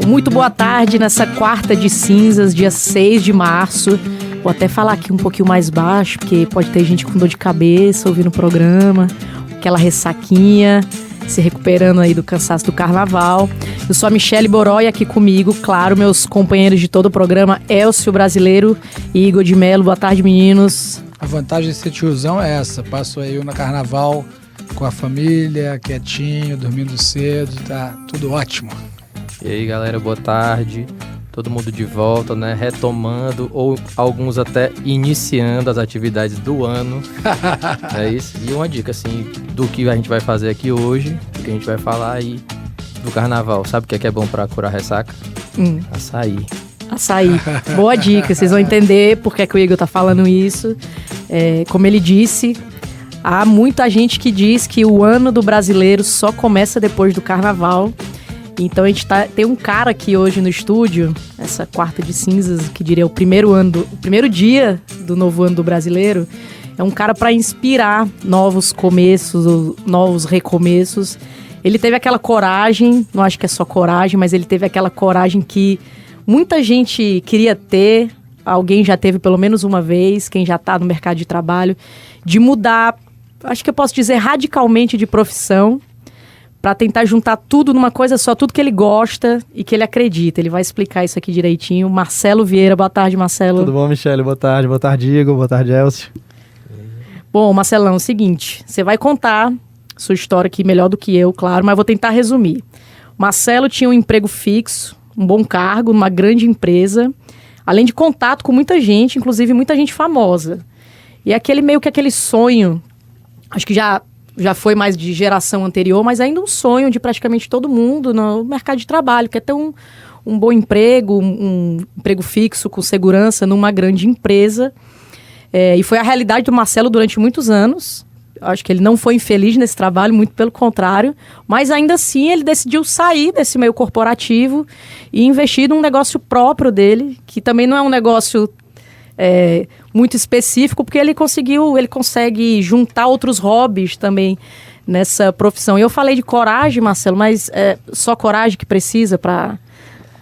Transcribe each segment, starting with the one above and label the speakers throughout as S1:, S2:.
S1: Muito boa tarde nessa quarta de cinzas, dia 6 de março. Vou até falar aqui um pouquinho mais baixo, porque pode ter gente com dor de cabeça ouvindo o programa, aquela ressaquinha, se recuperando aí do cansaço do carnaval. Eu sou a Michele Boró e aqui comigo, claro, meus companheiros de todo o programa, Elcio Brasileiro e Igor de Mello. Boa tarde, meninos.
S2: A vantagem de ser tiozão é essa, passo aí no carnaval com a família, quietinho, dormindo cedo, tá tudo ótimo.
S3: E aí, galera, boa tarde. Todo mundo de volta, né? Retomando ou alguns até iniciando as atividades do ano. É isso. E uma dica, assim, do que a gente vai fazer aqui hoje, do que a gente vai falar aí do carnaval. Sabe o que é bom pra curar ressaca? Açaí.
S1: Açaí. Boa dica. Vocês vão entender por que o Igor tá falando isso. Como ele disse, há muita gente que diz que o ano do brasileiro só começa depois do carnaval. Então a gente tem um cara aqui hoje no estúdio, essa quarta de cinzas, que diria o primeiro dia do novo ano do brasileiro. É um cara para inspirar novos começos, ou novos recomeços. Ele teve aquela coragem, não acho que é só coragem, mas ele teve aquela coragem que muita gente queria ter, alguém já teve pelo menos uma vez, quem já está no mercado de trabalho, de mudar, acho que eu posso dizer radicalmente de profissão, para tentar juntar tudo numa coisa só, tudo que ele gosta e que ele acredita. Ele vai explicar isso aqui direitinho. Marcelo Vieira, boa tarde, Marcelo.
S4: Tudo bom, Michele? Boa tarde, Igor, boa tarde, Elcio.
S1: Bom, Marcelão, é o seguinte, você vai contar sua história aqui melhor do que eu, claro, mas vou tentar resumir. Marcelo tinha um emprego fixo, um bom cargo, numa grande empresa, além de contato com muita gente, inclusive muita gente famosa. E aquele sonho, acho que já foi mais de geração anterior, mas ainda um sonho de praticamente todo mundo no mercado de trabalho, que é ter um bom emprego, um emprego fixo, com segurança, numa grande empresa. E foi a realidade do Marcelo durante muitos anos. Acho que ele não foi infeliz nesse trabalho, muito pelo contrário. Mas ainda assim, ele decidiu sair desse meio corporativo e investir num negócio próprio dele, que também não é um negócio muito específico, porque ele consegue juntar outros hobbies também nessa profissão. E eu falei de coragem, Marcelo, mas é só coragem que precisa para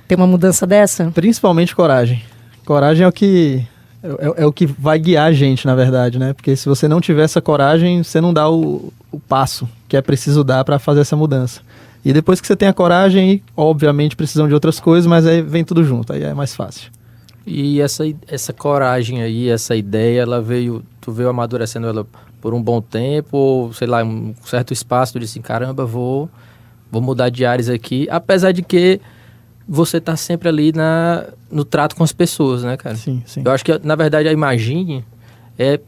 S1: ter uma mudança dessa?
S4: Principalmente coragem. Coragem é o que vai guiar a gente, na verdade, né? Porque se você não tiver essa coragem, você não dá o passo que é preciso dar para fazer essa mudança. E depois que você tem a coragem, obviamente precisam de outras coisas, mas aí vem tudo junto, aí é mais fácil.
S3: E essa coragem aí, essa ideia, tu veio amadurecendo ela por um bom tempo, ou sei lá, um certo espaço, tu disse, caramba, vou mudar de áreas aqui, apesar de que você tá sempre ali no trato com as pessoas, né, cara?
S4: Sim, sim.
S3: Eu acho que, na verdade, a Imagine é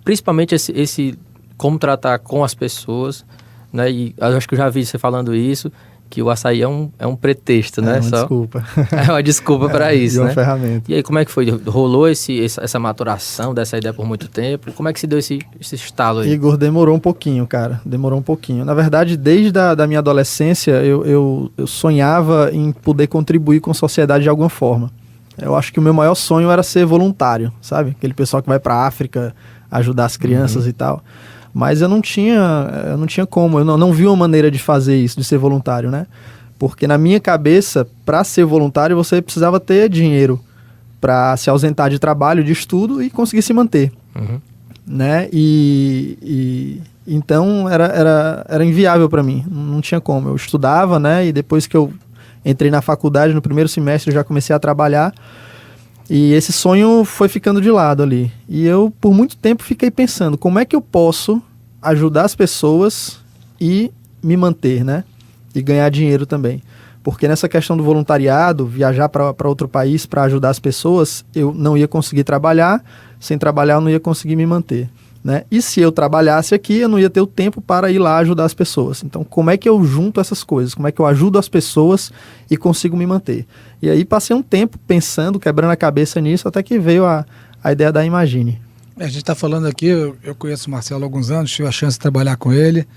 S3: principalmente esse como tratar com as pessoas, né? E eu acho que eu já vi você falando isso, que o açaí é um pretexto, né?
S4: É uma desculpa.
S3: É uma desculpa para isso, né?
S4: E uma ferramenta.
S3: E aí, como é que foi? Rolou essa maturação dessa ideia por muito tempo? Como é que se deu esse estalo aí?
S4: Igor, demorou um pouquinho, cara. Demorou um pouquinho. Na verdade, desde da minha adolescência, eu sonhava em poder contribuir com a sociedade de alguma forma. Eu acho que o meu maior sonho era ser voluntário, sabe? Aquele pessoal que vai para a África ajudar as crianças e tal. Mas eu não tinha como, eu não vi uma maneira de fazer isso, de ser voluntário, né? Porque na minha cabeça, para ser voluntário, você precisava ter dinheiro para se ausentar de trabalho, de estudo e conseguir se manter, né? Então era inviável para mim, não tinha como. Eu estudava, né? E depois que eu entrei na faculdade, no primeiro semestre, eu já comecei a trabalhar. E esse sonho foi ficando de lado ali. E eu, por muito tempo, fiquei pensando, como é que eu posso ajudar as pessoas e me manter, né? E ganhar dinheiro também. Porque nessa questão do voluntariado, viajar para outro país para ajudar as pessoas, eu não ia conseguir trabalhar. Sem trabalhar, eu não ia conseguir me manter, né? E se eu trabalhasse aqui, eu não ia ter o tempo para ir lá ajudar as pessoas. Então, como é que eu junto essas coisas? Como é que eu ajudo as pessoas e consigo me manter? E aí passei um tempo pensando, quebrando a cabeça nisso, até que veio a ideia da Imagine.
S2: A gente está falando aqui, eu conheço o Marcelo há alguns anos, tive a chance de trabalhar com ele,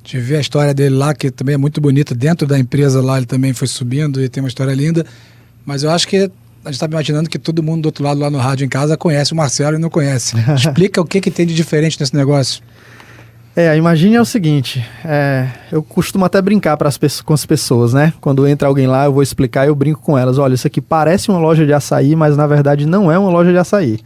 S2: de ver a história dele lá, que também é muito bonita. Dentro da empresa lá, ele também foi subindo e tem uma história linda. Mas eu acho que a gente está imaginando que todo mundo do outro lado, lá no rádio em casa, conhece o Marcelo e não conhece. Explica o que tem de diferente nesse negócio.
S4: A Imagine é o seguinte, eu costumo até brincar com as pessoas, né? Quando entra alguém lá, eu vou explicar e eu brinco com elas. Olha, isso aqui parece uma loja de açaí, mas na verdade não é uma loja de açaí.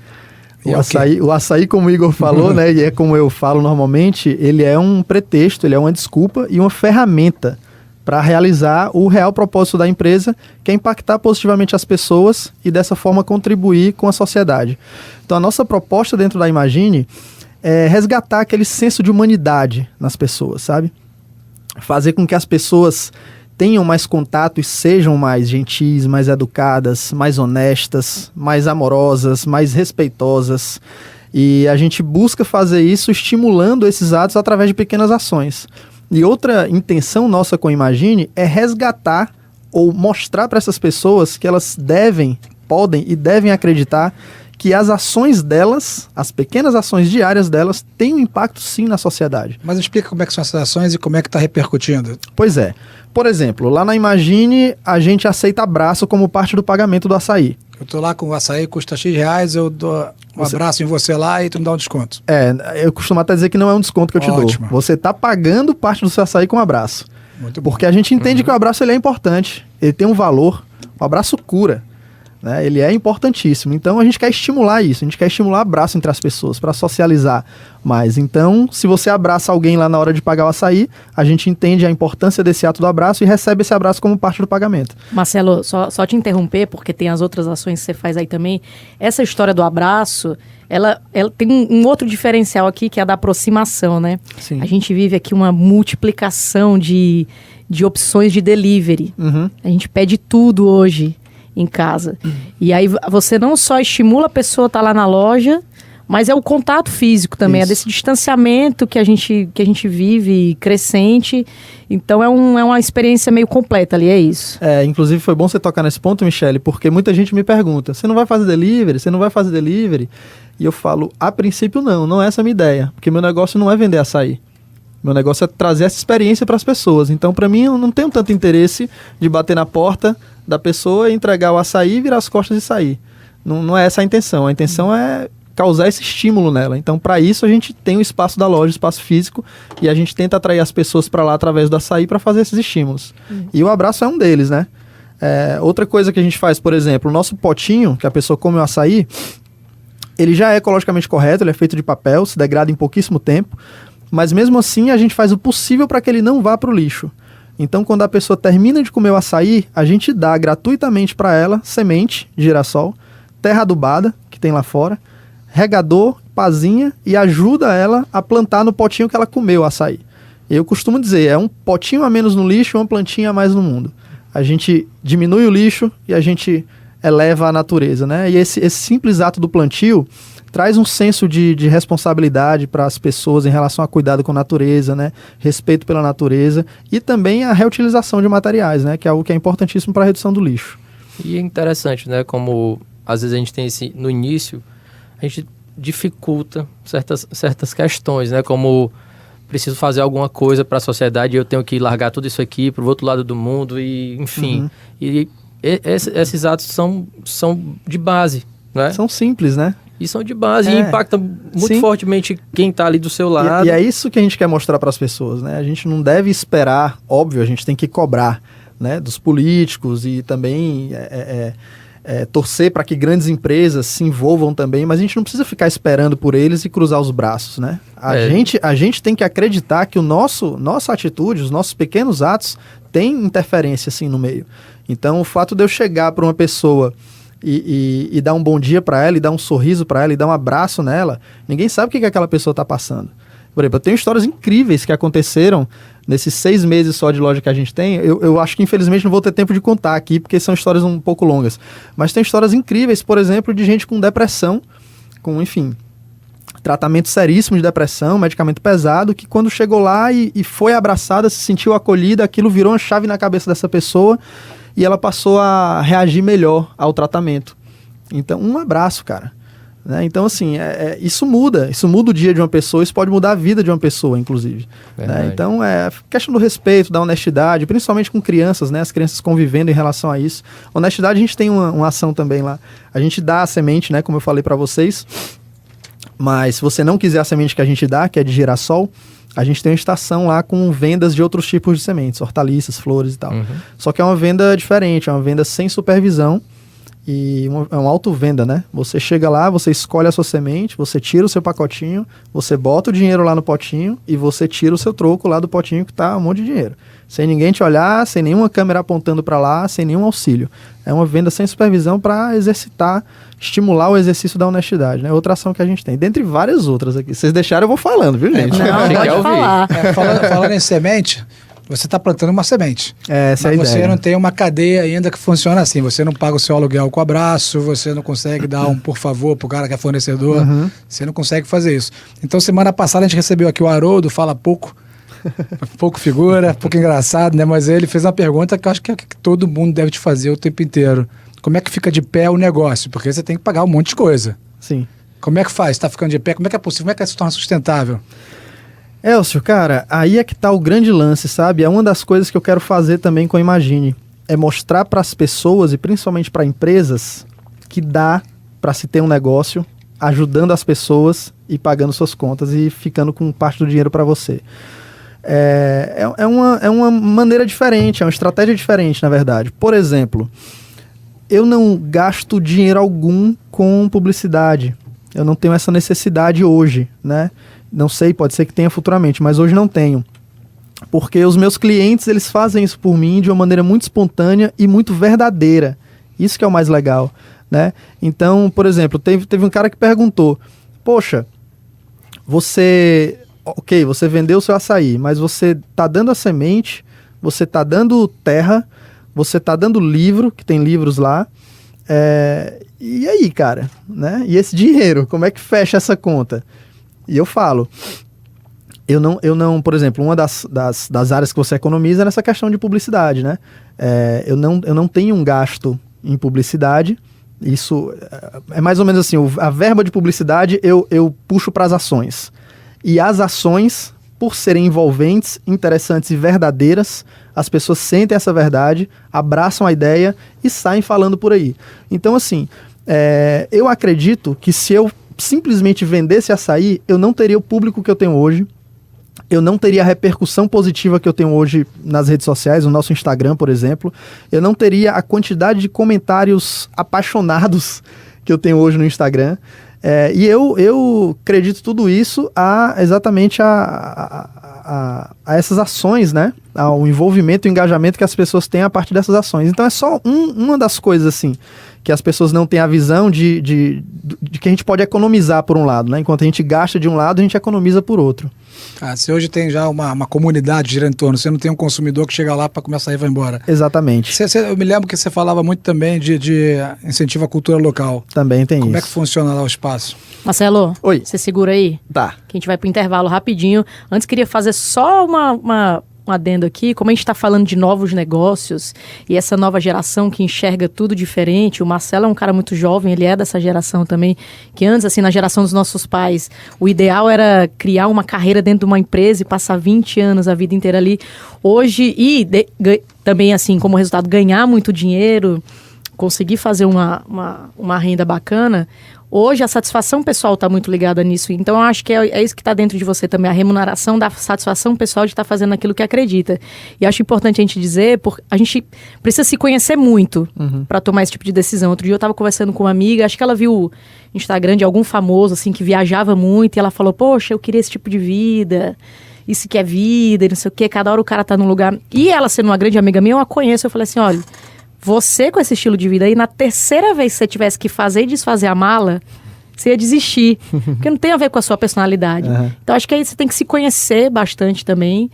S4: O açaí, como o Igor falou, né? E é como eu falo normalmente, ele é um pretexto, ele é uma desculpa e uma ferramenta para realizar o real propósito da empresa, que é impactar positivamente as pessoas e dessa forma contribuir com a sociedade. Então a nossa proposta dentro da Imagine é resgatar aquele senso de humanidade nas pessoas, sabe? Fazer com que as pessoas tenham mais contato e sejam mais gentis, mais educadas, mais honestas, mais amorosas, mais respeitosas. E a gente busca fazer isso estimulando esses atos através de pequenas ações. E outra intenção nossa com a Imagine é resgatar ou mostrar para essas pessoas que elas podem e devem acreditar que as ações delas, as pequenas ações diárias delas, têm um impacto sim na sociedade.
S2: Mas explica como é que são essas ações e como é que está repercutindo.
S4: Pois é. Por exemplo, lá na Imagine, a gente aceita abraço como parte do pagamento do açaí.
S2: Eu tô lá com o açaí, custa X reais, eu dou um abraço em você lá e tu me dá um desconto.
S4: Eu costumo até dizer que não é um desconto que eu te dou. Você está pagando parte do seu açaí com um abraço.
S2: Muito bom.
S4: Porque a gente entende que o abraço ele é importante, ele tem um valor, o abraço cura. Né? Ele é importantíssimo, então a gente quer estimular isso, a gente quer estimular abraço entre as pessoas, para socializar mais. Então, se você abraça alguém lá na hora de pagar o açaí, a gente entende a importância desse ato do abraço e recebe esse abraço como parte do pagamento.
S1: Marcelo, só te interromper, porque tem as outras ações que você faz aí também. Essa história do abraço, ela tem um outro diferencial aqui, que é a da aproximação, né?
S4: Sim.
S1: A gente vive aqui uma multiplicação de opções de delivery.
S4: Uhum.
S1: A gente pede tudo hoje em casa. E aí você não só estimula a pessoa a estar lá na loja, mas é o contato físico também, é desse distanciamento que a gente vive crescente. Então é uma experiência meio completa ali, é isso.
S4: Inclusive foi bom você tocar nesse ponto, Michele, porque muita gente me pergunta, você não vai fazer delivery? Você não vai fazer delivery? E eu falo, a princípio não é essa a minha ideia, porque meu negócio não é vender açaí. Meu negócio é trazer essa experiência para as pessoas. Então, para mim, eu não tenho tanto interesse de bater na porta da pessoa, entregar o açaí, virar as costas e sair. Não é essa a intenção. A intenção é causar esse estímulo nela. Então, para isso, a gente tem o espaço da loja, o espaço físico, e a gente tenta atrair as pessoas para lá através do açaí para fazer esses estímulos. E o abraço é um deles, né? Outra coisa que a gente faz, por exemplo, o nosso potinho, que a pessoa come o açaí, ele já é ecologicamente correto, ele é feito de papel, se degrada em pouquíssimo tempo, mas mesmo assim a gente faz o possível para que ele não vá para o lixo. Então, quando a pessoa termina de comer o açaí, a gente dá gratuitamente para ela semente de girassol, terra adubada, que tem lá fora, regador, pazinha, e ajuda ela a plantar no potinho que ela comeu o açaí. Eu costumo dizer, é um potinho a menos no lixo, uma plantinha a mais no mundo. A gente diminui o lixo e a gente eleva a natureza, né? E esse simples ato do plantio traz um senso de responsabilidade para as pessoas em relação a cuidado com a natureza, né? Respeito pela natureza e também a reutilização de materiais, né? Que é algo que é importantíssimo para a redução do lixo.
S3: E é interessante, né? Como às vezes a gente tem no início, a gente dificulta certas questões, né? Como preciso fazer alguma coisa para a sociedade e eu tenho que largar tudo isso aqui para o outro lado do mundo e, enfim. E esses atos são de base, né?
S4: São simples, né?
S3: E são de base e impactam muito fortemente quem está ali do seu lado.
S4: E é isso que a gente quer mostrar para as pessoas, né? A gente não deve esperar, óbvio, a gente tem que cobrar, né, dos políticos e também torcer para que grandes empresas se envolvam também, mas a gente não precisa ficar esperando por eles e cruzar os braços, né? A gente tem que acreditar que nossa atitude, os nossos pequenos atos têm interferência assim no meio. Então, o fato de eu chegar para uma pessoa e dar um bom dia para ela, e dar um sorriso para ela, e dar um abraço nela, ninguém sabe o que aquela pessoa está passando. Por exemplo, eu tenho histórias incríveis que aconteceram nesses 6 meses só de loja que a gente tem. Eu acho que infelizmente não vou ter tempo de contar aqui, porque são histórias um pouco longas. Mas tem histórias incríveis, por exemplo, de gente com depressão, com, enfim, tratamento seríssimo de depressão, medicamento pesado, que quando chegou lá e foi abraçada, se sentiu acolhida, aquilo virou uma chave na cabeça dessa pessoa, e ela passou a reagir melhor ao tratamento. Então, um abraço, cara. Né? Então, assim, isso muda o dia de uma pessoa, isso pode mudar a vida de uma pessoa, inclusive. Né? Então, questão do respeito, da honestidade, principalmente com crianças, né? As crianças convivendo em relação a isso. Honestidade, a gente tem uma ação também lá. A gente dá a semente, né? Como eu falei para vocês, mas se você não quiser a semente que a gente dá, que é de girassol, A gente tem uma estação lá com vendas de outros tipos de sementes, hortaliças, flores e tal. Só que é uma venda diferente, é uma venda sem supervisão e é uma autovenda, né? Você chega lá, você escolhe a sua semente, você tira o seu pacotinho, você bota o dinheiro lá no potinho e você tira o seu troco lá do potinho que tá um monte de dinheiro. Sem ninguém te olhar, sem nenhuma câmera apontando para lá, sem nenhum auxílio. É uma venda sem supervisão para exercitar, estimular o exercício da honestidade, né? Outra ação que a gente tem, dentre várias outras aqui. Vocês deixaram, eu vou falando, viu, gente?
S1: Não, pode falar.
S2: Falando em semente, você está plantando uma semente.
S4: Essa é a
S2: mas
S4: ideia.
S2: você não tem uma cadeia ainda que funciona assim. Você não paga o seu aluguel com abraço, você não consegue dar um por favor pro cara que é fornecedor. Você não consegue fazer isso. Então, semana passada a gente recebeu aqui o Haroldo, fala pouco figura, pouco engraçado, né? Mas ele fez uma pergunta que eu acho que todo mundo deve te fazer o tempo inteiro. Como é que fica de pé o negócio? Porque você tem que pagar um monte de coisa.
S4: Sim.
S2: Como é que faz? Está ficando de pé? Como é que é possível? Como é que se torna sustentável?
S4: Elcio, cara, aí é que tá o grande lance, sabe? É uma das coisas que eu quero fazer também com a Imagine. É mostrar para as pessoas e principalmente para empresas que dá para se ter um negócio ajudando as pessoas e pagando suas contas e ficando com parte do dinheiro para você. É uma maneira diferente, é uma estratégia diferente, na verdade. Por exemplo, eu não gasto dinheiro algum com publicidade. Eu não tenho essa necessidade hoje, né? Não sei, pode ser que tenha futuramente, mas hoje não tenho. Porque os meus clientes, eles fazem isso por mim de uma maneira muito espontânea e muito verdadeira. Isso que é o mais legal, né? Então, por exemplo, teve um cara que perguntou, poxa, você vendeu o seu açaí, mas você tá dando a semente, você tá dando terra, você tá dando livro, que tem livros lá, e aí, cara, né? E esse dinheiro, como é que fecha essa conta? E eu falo, eu não, por exemplo, uma das áreas que você economiza é nessa questão de publicidade, né? Eu não tenho um gasto em publicidade. Isso é mais ou menos assim, a verba de publicidade eu puxo para as ações. E as ações, por serem envolventes, interessantes e verdadeiras, as pessoas sentem essa verdade, abraçam a ideia e saem falando por aí. Então, assim, eu acredito que se eu simplesmente vendesse açaí, eu não teria o público que eu tenho hoje, eu não teria a repercussão positiva que eu tenho hoje nas redes sociais, no nosso Instagram, por exemplo, eu não teria a quantidade de comentários apaixonados que eu tenho hoje no Instagram. E eu acredito tudo isso exatamente a essas ações, né? Ao envolvimento e engajamento que as pessoas têm a partir dessas ações. Então é só uma das coisas assim que as pessoas não têm a visão de que a gente pode economizar por um lado, né? Enquanto a gente gasta de um lado, a gente economiza por outro.
S2: Se hoje tem já uma comunidade girando em torno, você não tem um consumidor que chega lá para começar e vai embora.
S4: Exatamente.
S2: Eu me lembro que você falava muito também de incentivo à cultura local.
S4: Também tem isso.
S2: Como é que funciona lá o espaço?
S1: Marcelo,
S4: Oi.
S1: Você segura aí?
S4: Tá.
S1: Que a gente vai pro intervalo rapidinho. Antes queria fazer só um adendo aqui, como a gente está falando de novos negócios e essa nova geração que enxerga tudo diferente. O Marcelo é um cara muito jovem, ele é dessa geração também, que antes, assim, na geração dos nossos pais, o ideal era criar uma carreira dentro de uma empresa e passar 20 anos, a vida inteira ali. Hoje, também, assim, como resultado, ganhar muito dinheiro, conseguir fazer uma renda bacana. Hoje a satisfação pessoal está muito ligada nisso. Então eu acho que é isso que está dentro de você também, a remuneração da satisfação pessoal de estar fazendo aquilo que acredita. E acho importante a gente dizer, porque a gente precisa se conhecer muito para tomar esse tipo de decisão. Outro dia eu estava conversando com uma amiga, acho que ela viu o Instagram de algum famoso assim que viajava muito e ela falou, poxa, eu queria esse tipo de vida, isso que é vida, e não sei o quê, cada hora o cara tá num lugar. E ela sendo uma grande amiga minha, eu a conheço, eu falei assim, olha, você com esse estilo de vida aí, na terceira vez que você tivesse que fazer e desfazer a mala, você ia desistir. Porque não tem a ver com a sua personalidade. Então, acho que aí você tem que se conhecer bastante também.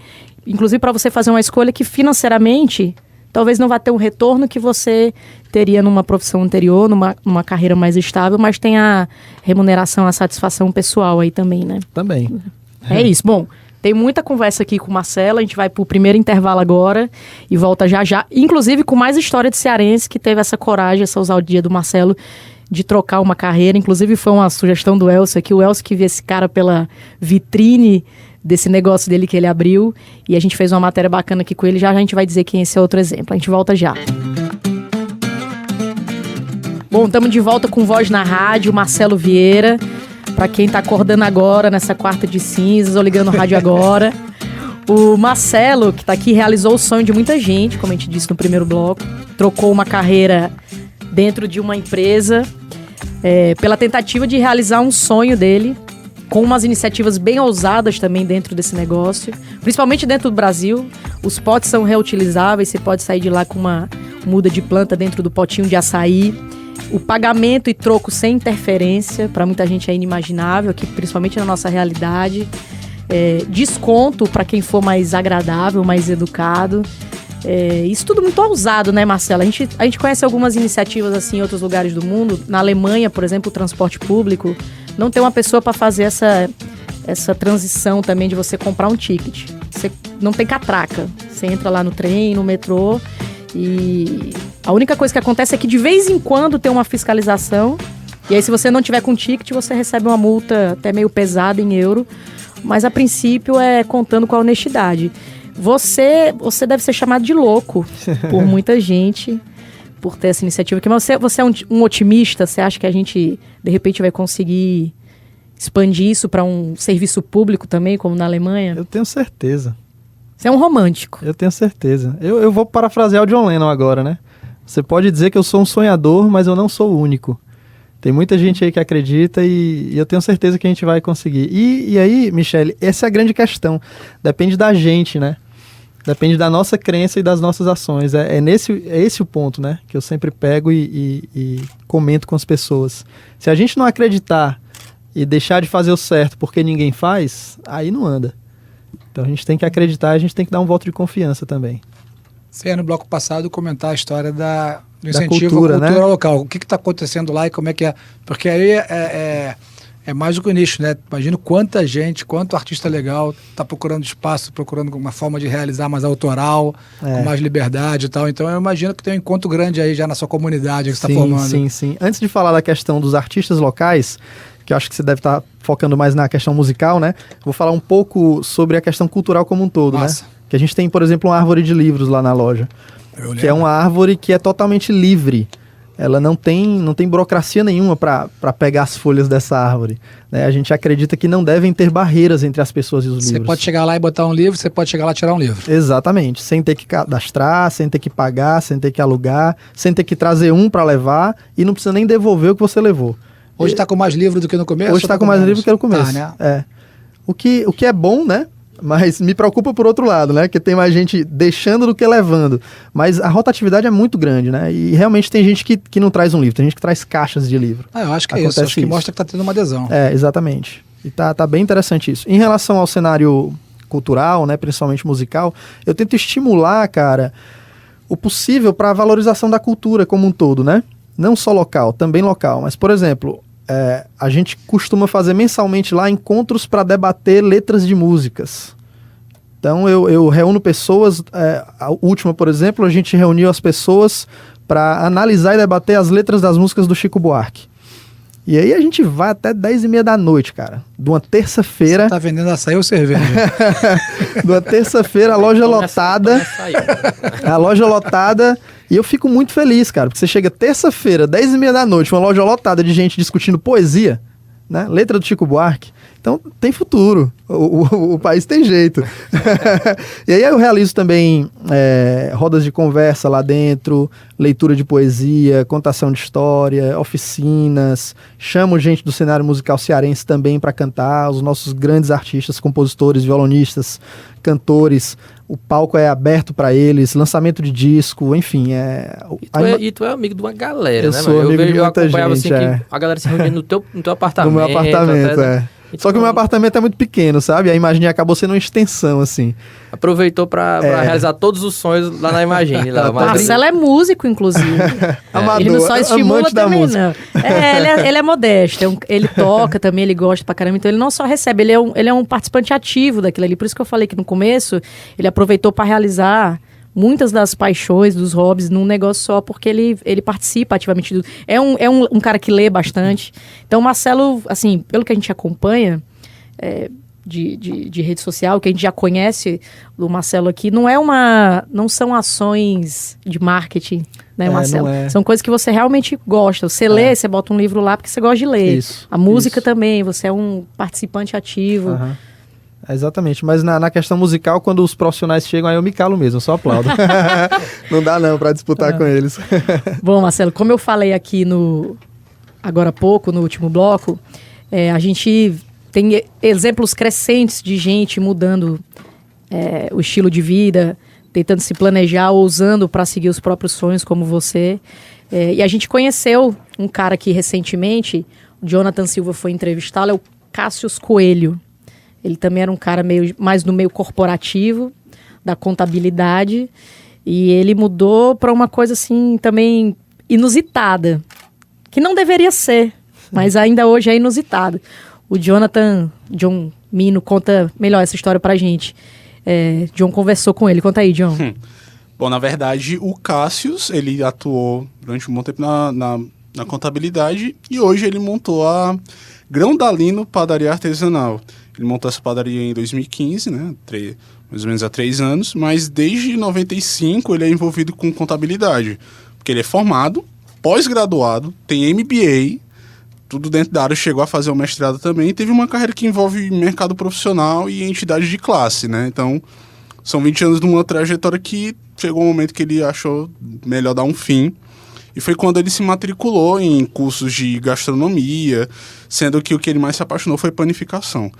S1: Inclusive, para você fazer uma escolha que financeiramente, talvez não vá ter um retorno que você teria numa profissão anterior, numa carreira mais estável, mas tem a remuneração, a satisfação pessoal aí também, né?
S4: Também.
S1: É isso. Bom, tem muita conversa aqui com o Marcelo, a gente vai pro primeiro intervalo agora e volta já já, inclusive com mais história de cearense que teve essa coragem, essa ousadia do Marcelo de trocar uma carreira, inclusive foi uma sugestão do Elcio aqui, o Elcio que viu esse cara pela vitrine desse negócio dele que ele abriu e a gente fez uma matéria bacana aqui com ele, já a gente vai dizer quem é esse outro exemplo, a gente volta já. Bom, estamos de volta com Voz na Rádio, Marcelo Vieira. Pra quem tá acordando agora, nessa quarta de cinzas, ou ligando o rádio agora. O Marcelo, que tá aqui, realizou o sonho de muita gente, como a gente disse no primeiro bloco. Trocou uma carreira dentro de uma empresa pela tentativa de realizar um sonho dele, com umas iniciativas bem ousadas também dentro desse negócio, principalmente dentro do Brasil. Os potes são reutilizáveis, você pode sair de lá com uma muda de planta dentro do potinho de açaí. O pagamento e troco sem interferência, para muita gente é inimaginável, aqui, principalmente na nossa realidade. Desconto para quem for mais agradável, mais educado. Isso tudo muito ousado, né, Marcelo? A gente conhece algumas iniciativas assim em outros lugares do mundo. Na Alemanha, por exemplo, o transporte público não tem uma pessoa para fazer essa transição também de você comprar um ticket. Você não tem catraca. Você entra lá no trem, no metrô, e a única coisa que acontece é que de vez em quando tem uma fiscalização, e aí se você não tiver com ticket, você recebe uma multa até meio pesada em euro, mas a princípio é contando com a honestidade. Você deve ser chamado de louco por muita gente, por ter essa iniciativa aqui. Mas você é um otimista? Você acha que a gente, de repente, vai conseguir expandir isso para um serviço público também, como na Alemanha?
S4: Eu tenho certeza.
S1: Você é um romântico.
S4: Eu tenho certeza. Eu vou parafrasear o John Lennon agora, né? Você pode dizer que eu sou um sonhador, mas eu não sou o único. Tem muita gente aí que acredita e eu tenho certeza que a gente vai conseguir. E aí, Michele, essa é a grande questão. Depende da gente, né? Depende da nossa crença e das nossas ações. É esse o ponto, né? Que eu sempre pego e comento com as pessoas. Se a gente não acreditar e deixar de fazer o certo porque ninguém faz, aí não anda. Então a gente tem que acreditar, a gente tem que dar um voto de confiança também.
S2: Você ia no bloco passado comentar a história do incentivo
S4: cultura,
S2: à cultura,
S4: né?
S2: local. O que está acontecendo lá e como é que é? Porque aí é mais do que o nicho, né? Imagino quanta gente, quanto artista legal está procurando espaço, procurando uma forma de realizar mais autoral, com mais liberdade e tal. Então eu imagino que tem um encontro grande aí já na sua comunidade que você está formando.
S4: Sim. Antes de falar da questão dos artistas locais, que eu acho que você deve estar focando mais na questão musical, né? Vou falar um pouco sobre a questão cultural como um todo,
S2: Nossa.
S4: né? Que a gente tem, por exemplo, uma árvore de livros lá na loja. Que é uma árvore que é totalmente livre. Ela não tem burocracia nenhuma para pegar as folhas dessa árvore, né? A gente acredita que não devem ter barreiras entre as pessoas e os livros.
S2: Você pode chegar lá e botar um livro, você pode chegar lá e tirar um livro.
S4: Exatamente, sem ter que cadastrar, sem ter que pagar, sem ter que alugar, sem ter que trazer um para levar e não precisa nem devolver o que você levou.
S2: Hoje está com mais livro do que no começo?
S4: Hoje está com mais livro que no começo.
S2: Tá, né?
S4: O que é bom, né? Mas me preocupa por outro lado, né? Que tem mais gente deixando do que levando. Mas a rotatividade é muito grande, né? E realmente tem gente que não traz um livro, tem gente que traz caixas de livro.
S2: Eu acho que é isso. Acho que mostra que está tendo uma adesão.
S4: Exatamente. E tá bem interessante isso. Em relação ao cenário cultural, né? Principalmente musical, eu tento estimular, cara, o possível para a valorização da cultura como um todo, né? Não só local, também local. Mas, por exemplo, a gente costuma fazer mensalmente lá encontros para debater letras de músicas. Então eu reúno pessoas, a última, por exemplo, a gente reuniu as pessoas para analisar e debater as letras das músicas do Chico Buarque. E aí a gente vai até 10h30 da noite, cara. De uma terça-feira...
S2: Você tá vendendo açaí ou cerveja?
S4: De uma terça-feira, a loja lotada. A loja lotada. E eu fico muito feliz, cara. Porque você chega terça-feira, 10h30 da noite, uma loja lotada de gente discutindo poesia, né? Letra do Chico Buarque. Então tem futuro. O país tem jeito. E aí eu realizo também rodas de conversa lá dentro, leitura de poesia, contação de história, oficinas. Chamo gente do cenário musical cearense também para cantar, os nossos grandes artistas, compositores, violonistas, cantores. O palco é aberto para eles, lançamento de disco, enfim.
S3: E tu é amigo de uma galera,
S4: eu
S3: né,
S4: sou
S3: mano?
S4: amigo de
S3: Eu
S4: muita
S3: acompanhava
S4: gente,
S3: assim, que a galera se reunia no teu apartamento.
S4: No meu apartamento,
S3: Então,
S4: só que o meu apartamento é muito pequeno, sabe? A Imagine acabou sendo uma extensão, assim.
S3: Aproveitou pra realizar todos os sonhos lá na Imagine. Lá,
S1: Marcelo é músico, inclusive.
S4: Amador,
S1: ele não só estimula
S4: amante da
S1: também,
S4: música.
S1: não. Ele é modesto, ele toca também, ele gosta pra caramba, então ele não só recebe, ele é um participante ativo daquilo ali. Por isso que eu falei que no começo ele aproveitou para realizar muitas das paixões, dos hobbies, num negócio só, porque ele participa ativamente. É um cara que lê bastante. Então, o Marcelo, assim, pelo que a gente acompanha, de rede social, que a gente já conhece do Marcelo aqui, não são ações de marketing, né, Marcelo?
S4: Não é.
S1: São coisas que você realmente gosta. Você lê, você bota um livro lá porque você gosta de ler. A música também, você é um participante ativo.
S4: Uhum. Exatamente, mas na questão musical, quando os profissionais chegam, aí eu me calo mesmo, eu só aplaudo. Não dá não pra disputar com eles.
S1: Bom, Marcelo, como eu falei aqui agora há pouco, no último bloco, a gente tem exemplos crescentes de gente mudando o estilo de vida, tentando se planejar, ousando para seguir os próprios sonhos, como você. E a gente conheceu um cara aqui recentemente, o Jonathan Silva foi entrevistá-lo, é o Cássius Coelho. Ele também era um cara mais no meio corporativo, da contabilidade, e ele mudou para uma coisa assim também inusitada, que não deveria ser, mas ainda hoje é inusitada. O John Mino, conta melhor essa história pra gente. John conversou com ele. Conta aí, John.
S5: Bom, na verdade, o Cássius, ele atuou durante um bom tempo na contabilidade e hoje ele montou a Grão Dalino Padaria Artesanal. Ele montou essa padaria em 2015, né? Mais ou menos há 3 anos, mas desde 95 ele é envolvido com contabilidade, porque ele é formado, pós-graduado, tem MBA, tudo dentro da área, chegou a fazer um mestrado também, e teve uma carreira que envolve mercado profissional e entidade de classe, né? Então, são 20 anos de uma trajetória que chegou um momento que ele achou melhor dar um fim, e foi quando ele se matriculou em cursos de gastronomia, sendo que o que ele mais se apaixonou foi panificação.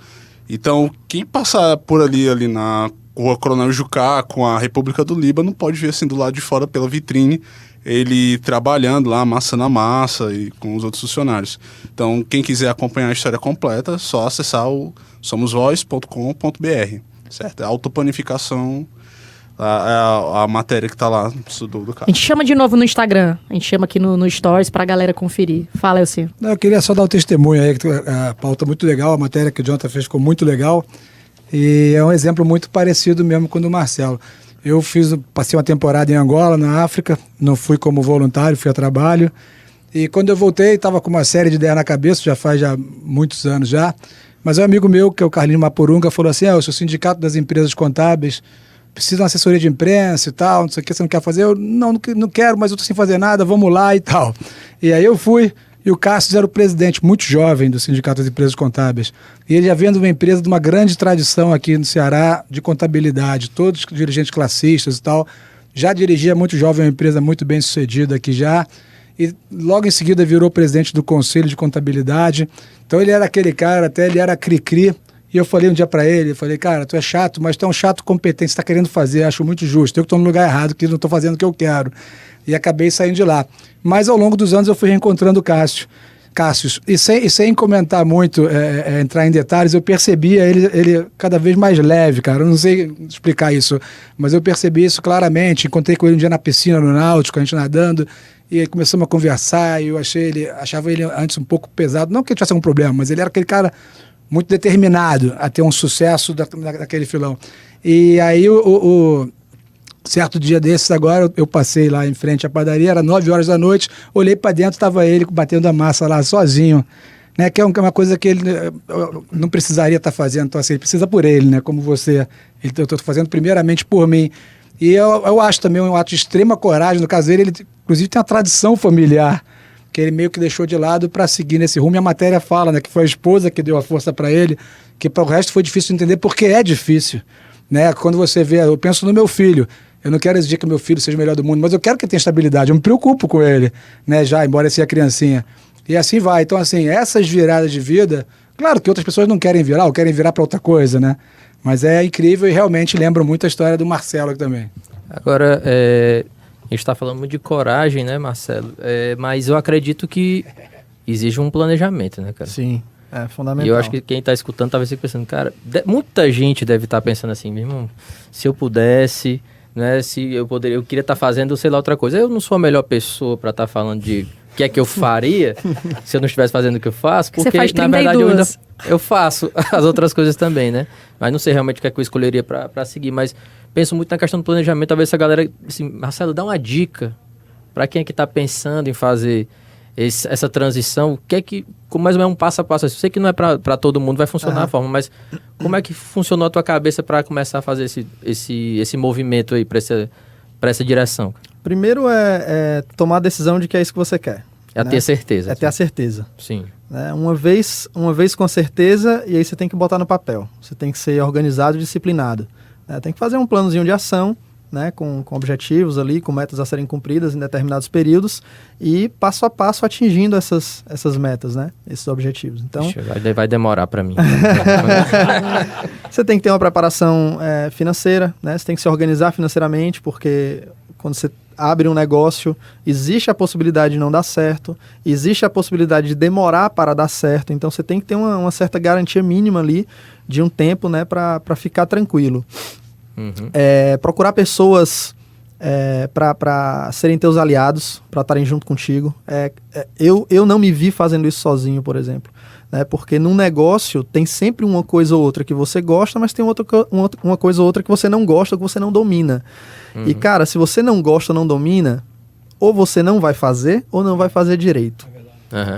S5: Então, quem passar por ali na Rua Coronel Jucá, com a República do Líbano, pode ver assim do lado de fora pela vitrine, ele trabalhando lá, massa na massa e com os outros funcionários. Então, quem quiser acompanhar a história completa, é só acessar o somosvoz.com.br, certo? É autopanificação, a matéria que está lá do cara.
S1: A gente chama de novo no Instagram, a gente chama aqui no Stories pra galera conferir. Fala, Elcio.
S2: Eu queria só dar o testemunho aí, a pauta muito legal, a matéria que o Jonathan fez ficou muito legal, e é um exemplo muito parecido mesmo com o do Marcelo. Eu passei uma temporada em Angola, na África, não fui como voluntário, fui a trabalho, e quando eu voltei, estava com uma série de ideias na cabeça, já faz muitos anos já, mas um amigo meu, que é o Carlinhos Mapurunga, falou assim, eu sou sindicato das empresas contábeis, preciso de uma assessoria de imprensa e tal, não sei o que, você não quer fazer? Eu não quero, mas eu estou sem fazer nada, vamos lá e tal. E aí eu fui, e o Cássio era o presidente, muito jovem do Sindicato das Empresas Contábeis. E ele já vendo uma empresa de uma grande tradição aqui no Ceará de contabilidade, todos dirigentes classistas e tal, já dirigia muito jovem, uma empresa muito bem sucedida aqui já, e logo em seguida virou presidente do Conselho de Contabilidade. Então ele era aquele cara, até ele era cri-cri. E eu falei um dia pra ele, cara, tu é chato, mas tu é um chato competente, você tá querendo fazer, acho muito justo. Eu que tô no lugar errado, que não tô fazendo o que eu quero. E acabei saindo de lá. Mas ao longo dos anos eu fui reencontrando o Cássius. E sem comentar muito, entrar em detalhes, eu percebia ele cada vez mais leve, cara. Eu não sei explicar isso, mas eu percebi isso claramente. Encontrei com ele um dia na piscina, no Náutico, a gente nadando, e aí começamos a conversar, e eu achava ele antes um pouco pesado. Não que ele tivesse algum problema, mas ele era aquele cara muito determinado a ter um sucesso daquele filão. E aí, certo dia desses agora, eu passei lá em frente à padaria, era 9 horas da noite, olhei para dentro, estava ele batendo a massa lá sozinho, né? Que é uma coisa que ele não precisaria estar fazendo, então assim, ele precisa por ele, né? Como você, eu estou fazendo primeiramente por mim. E eu acho também um ato de extrema coragem, no caso dele, ele inclusive tem uma tradição familiar, que ele meio que deixou de lado para seguir nesse rumo. E a matéria fala, né, que foi a esposa que deu a força para ele, que para o resto foi difícil entender, porque é difícil, né? Quando você vê, eu penso no meu filho, eu não quero exigir que o meu filho seja o melhor do mundo, mas eu quero que ele tenha estabilidade, eu me preocupo com ele, né, já, embora ele seja criancinha. E assim vai. Então, assim, essas viradas de vida, claro que outras pessoas não querem virar, ou querem virar para outra coisa, né? Mas é incrível e realmente lembra muito a história do Marcelo aqui também.
S3: Agora, a gente está falando muito de coragem, né, Marcelo? Mas eu acredito que exige um planejamento, né, cara?
S4: Sim, é fundamental.
S3: E eu acho que quem está escutando talvez fique pensando, cara, muita gente deve estar pensando assim, meu irmão, se eu pudesse, né, se eu poderia, eu queria estar fazendo, sei lá, outra coisa. Eu não sou a melhor pessoa para estar falando de o que é que eu faria se eu não estivesse fazendo o que eu faço, porque, na verdade, eu faço as outras coisas também, né? Mas não sei realmente o que é que eu escolheria para seguir, mas penso muito na questão do planejamento. Talvez essa galera, assim, Marcelo, dá uma dica para quem é que está pensando em fazer essa transição, como mais ou menos um passo a passo? Eu sei que não é para todo mundo, vai funcionar a forma, mas como é que funcionou a tua cabeça para começar a fazer esse movimento aí, para essa direção?
S4: Primeiro é tomar a decisão de que é isso que você quer.
S3: É ter certeza.
S4: É ter a certeza.
S3: Sim.
S4: Né? Uma vez com certeza, e aí você tem que botar no papel. Você tem que ser organizado e disciplinado. Né? Tem que fazer um planozinho de ação, né? com objetivos ali, com metas a serem cumpridas em determinados períodos e passo a passo atingindo essas metas, né? Esses objetivos. Então,
S3: vai demorar para mim.
S4: Você tem que ter uma preparação financeira, né? Você tem que se organizar financeiramente, porque quando você abre um negócio, existe a possibilidade de não dar certo, existe a possibilidade de demorar para dar certo, então você tem que ter uma certa garantia mínima ali de um tempo, né, para ficar tranquilo. Procurar pessoas para serem teus aliados, para estarem junto contigo. Eu não me vi fazendo isso sozinho, por exemplo. Né, porque num negócio tem sempre uma coisa ou outra que você gosta, mas tem uma coisa ou outra que você não gosta, que você não domina. E, cara, se você não gosta ou não domina, ou você não vai fazer, ou não vai fazer direito.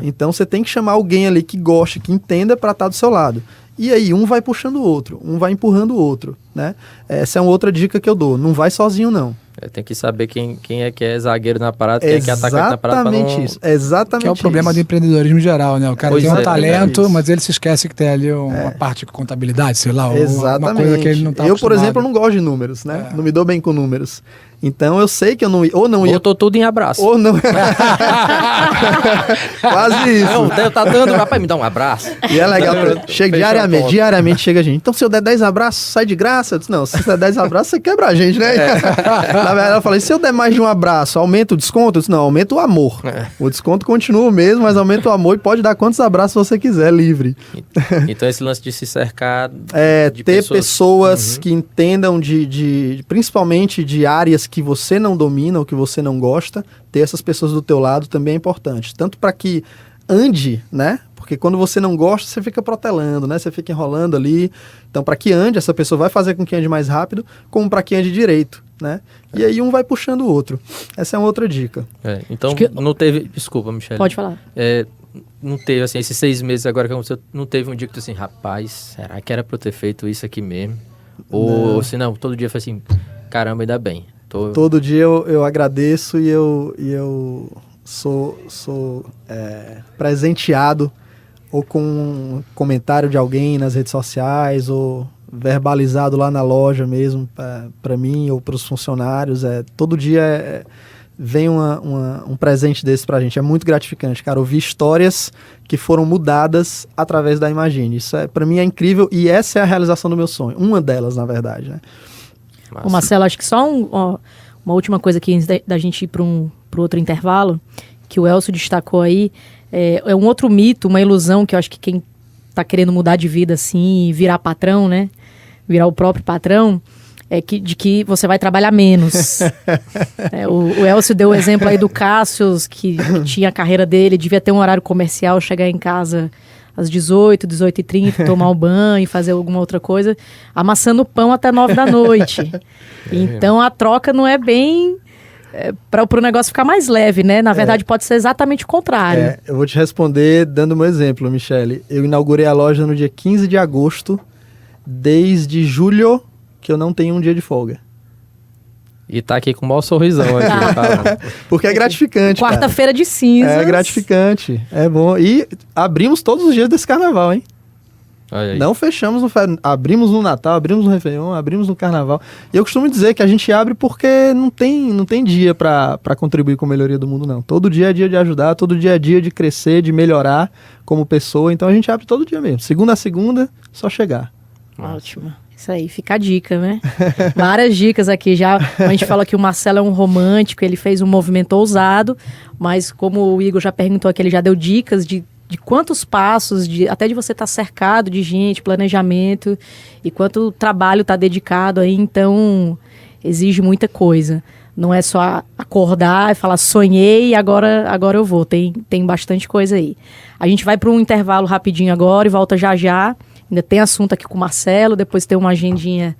S4: Então, você tem que chamar alguém ali que goste, que entenda para estar do seu lado. E aí, um vai puxando o outro, um vai empurrando o outro, né? Essa é uma outra dica que eu dou. Não vai sozinho, não.
S3: Tem que saber quem é que é zagueiro na parada, quem é que é atacante na parada.
S4: Exatamente isso. Exatamente.
S2: Que é o problema do empreendedorismo em geral, né? O cara tem um talento,
S4: isso.
S2: mas ele se esquece que tem ali uma parte de contabilidade, sei lá,
S4: exatamente.
S2: Uma coisa que ele não tá
S4: Eu,
S2: acostumado.
S4: por exemplo, não gosto de números, né? Não me dou bem com números. Então, eu sei que eu não ia...
S3: Botou tudo em abraço.
S4: Ou não... Quase isso.
S3: Não, tá dando, rapaz, me dá um abraço.
S4: E é legal, chega diariamente chega a gente. Então, se eu der 10 abraços, sai de graça? Eu disse, não, se você der 10 abraços, você quebra a gente, né? Na verdade, eu falei, se eu der mais de um abraço, aumenta o desconto? Eu disse, não, aumenta o amor. O desconto continua o mesmo, mas aumenta o amor e pode dar quantos abraços você quiser, livre.
S3: Então, esse lance de se cercar de
S4: ter pessoas que entendam principalmente de áreas que você não domina ou que você não gosta, ter essas pessoas do teu lado também é importante. Tanto para que ande, né? Porque quando você não gosta, você fica protelando, né? Você fica enrolando ali. Então, para que ande, essa pessoa vai fazer com que ande mais rápido, como para que ande direito, né? E aí um vai puxando o outro. Essa é uma outra dica.
S3: Então, não teve... Desculpa, Michele.
S1: Pode falar.
S3: Não teve, assim, esses 6 meses agora que aconteceu, não teve um dia que tu assim, rapaz, será que era pra eu ter feito isso aqui mesmo? Ou se não, todo dia foi assim, caramba, ainda bem.
S4: Todo dia eu agradeço e eu sou presenteado ou com um comentário de alguém nas redes sociais ou verbalizado lá na loja mesmo para mim ou para os funcionários. Todo dia vem um presente desse pra gente. É muito gratificante, cara, ouvir histórias que foram mudadas através da Imagine. Isso para mim é incrível e essa é a realização do meu sonho. Uma delas, na verdade, né?
S1: Ô Marcelo, acho que só uma última coisa aqui antes da gente ir para outro intervalo, que o Elcio destacou aí, é um outro mito, uma ilusão que eu acho que quem tá querendo mudar de vida assim e virar patrão, né? Virar o próprio patrão, de que você vai trabalhar menos. O Elcio deu o exemplo aí do Cássius, que tinha a carreira dele, devia ter um horário comercial, chegar em casa às 18h30, tomar um banho, fazer alguma outra coisa, amassando pão até 9 da noite. Então a troca não é bem para o negócio ficar mais leve, né? Na verdade pode ser exatamente o contrário.
S4: Eu vou te responder dando meu exemplo, Michele. Eu inaugurei a loja no dia 15 de agosto, desde julho que eu não tenho um dia de folga.
S3: E tá aqui com o maior sorrisão aqui. Tá?
S4: Porque é gratificante,
S1: Quarta-feira de cinzas.
S4: É gratificante, é bom. E abrimos todos os dias desse carnaval, hein? Não fechamos abrimos no Natal, abrimos no Réveillon, abrimos no Carnaval. E eu costumo dizer que a gente abre porque não tem dia para contribuir com a melhoria do mundo, não. Todo dia é dia de ajudar, todo dia é dia de crescer, de melhorar como pessoa. Então a gente abre todo dia mesmo. Segunda a segunda, só chegar.
S1: Ótimo. Isso aí, fica a dica, né? Várias dicas aqui já. A gente fala que o Marcelo é um romântico, ele fez um movimento ousado, mas como o Igor já perguntou aqui, ele já deu dicas de quantos passos, até de você estar cercado de gente, planejamento, e quanto trabalho está dedicado aí, então exige muita coisa. Não é só acordar e falar, sonhei, agora eu vou. Tem bastante coisa aí. A gente vai para um intervalo rapidinho agora e volta já já. Ainda tem assunto aqui com o Marcelo, depois tem uma agendinha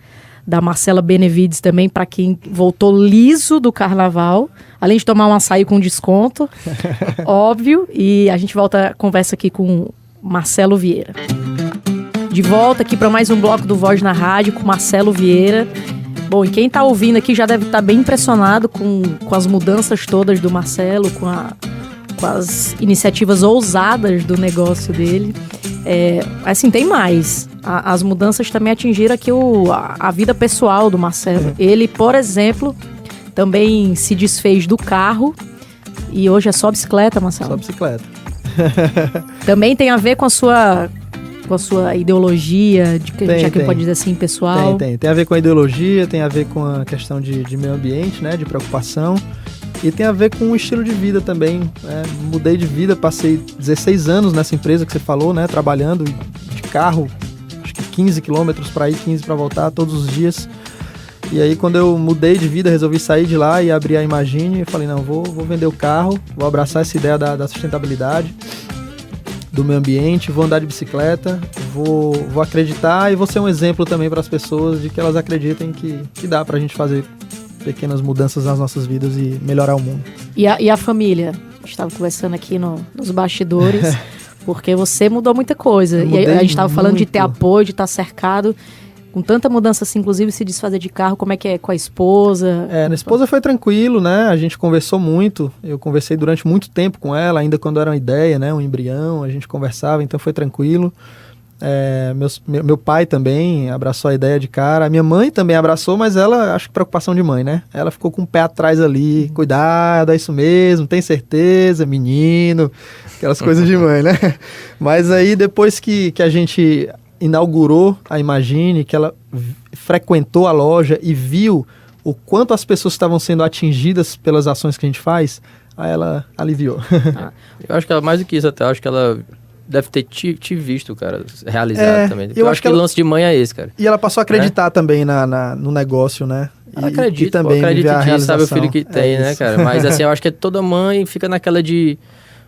S1: da Marcela Benevides também, para quem voltou liso do carnaval, além de tomar um açaí com desconto, óbvio. E a gente conversa aqui com Marcelo Vieira. De volta aqui para mais um bloco do Voz na Rádio com Marcelo Vieira. Bom, e quem está ouvindo aqui já deve estar bem impressionado com as mudanças todas do Marcelo, com as iniciativas ousadas do negócio dele. Assim, tem mais. As mudanças também atingiram aqui a vida pessoal do Marcelo. Ele, por exemplo, também se desfez do carro e hoje é só bicicleta, Marcelo.
S4: Só bicicleta.
S1: Também tem a ver com a sua ideologia, quem pode dizer assim, pessoal?
S4: Tem a ver com a ideologia, tem a ver com a questão de meio ambiente, né, de preocupação, e tem a ver com o estilo de vida também, né? Mudei de vida, passei 16 anos nessa empresa que você falou, né, trabalhando de carro, acho que 15 quilômetros para ir, 15 para voltar, todos os dias. E aí, quando eu mudei de vida, resolvi sair de lá e abrir a Imagine, eu falei, não, vou vender o carro, vou abraçar essa ideia da sustentabilidade, do meio ambiente, vou andar de bicicleta, vou acreditar e vou ser um exemplo também para as pessoas de que elas acreditem que dá para a gente fazer pequenas mudanças nas nossas vidas e melhorar o mundo.
S1: E a família? Estava conversando aqui nos bastidores, porque você mudou muita coisa. E a gente estava falando de ter apoio, de estar cercado. Com tanta mudança, assim, inclusive se desfazer de carro, como é que é com a esposa?
S4: A esposa foi tranquilo, né? A gente conversou muito. Eu conversei durante muito tempo com ela, ainda quando era uma ideia, né? Um embrião, a gente conversava, então foi tranquilo. Meu pai também abraçou a ideia de cara. A minha mãe também abraçou, mas ela, acho que preocupação de mãe, né? Ela ficou com o pé atrás ali. Cuidado, é isso mesmo, tem certeza, menino. Aquelas coisas de mãe, né? Mas aí, depois que a gente inaugurou a Imagine, que ela frequentou a loja e viu o quanto as pessoas estavam sendo atingidas pelas ações que a gente faz, aí ela aliviou.
S3: Eu acho que ela, mais do que isso até, eu acho que ela deve ter te visto, cara, realizado também. Eu acho que o lance de mãe é esse, cara.
S4: E ela passou a acreditar também no negócio, né?
S3: Ela acredita disso, sabe o filho que tem, né, cara? Mas assim, eu acho que toda mãe fica naquela de...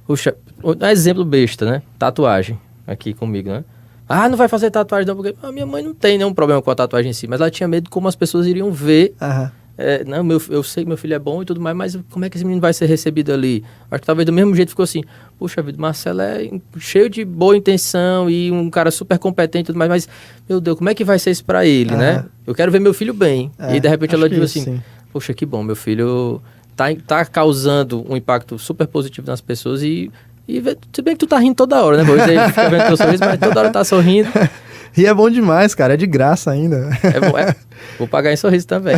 S3: Puxa, um exemplo besta, né? Tatuagem aqui comigo, né? Ah, não vai fazer tatuagem não, porque minha mãe não tem nenhum problema com a tatuagem em si, mas ela tinha medo de como as pessoas iriam ver. Não, eu sei que meu filho é bom e tudo mais, mas como é que esse menino vai ser recebido ali? Acho que talvez do mesmo jeito ficou assim, puxa vida, Marcelo é cheio de boa intenção e um cara super competente e tudo mais, mas, meu Deus, como é que vai ser isso pra ele, né? Eu quero ver meu filho bem. E de repente ela diz assim, poxa, que bom, meu filho tá causando um impacto super positivo nas pessoas e se bem que tu tá rindo toda hora, né? Você fica vendo teu sorriso, mas toda hora tá sorrindo.
S4: E é bom demais, cara. É de graça ainda.
S3: É bom, vou pagar em sorriso também.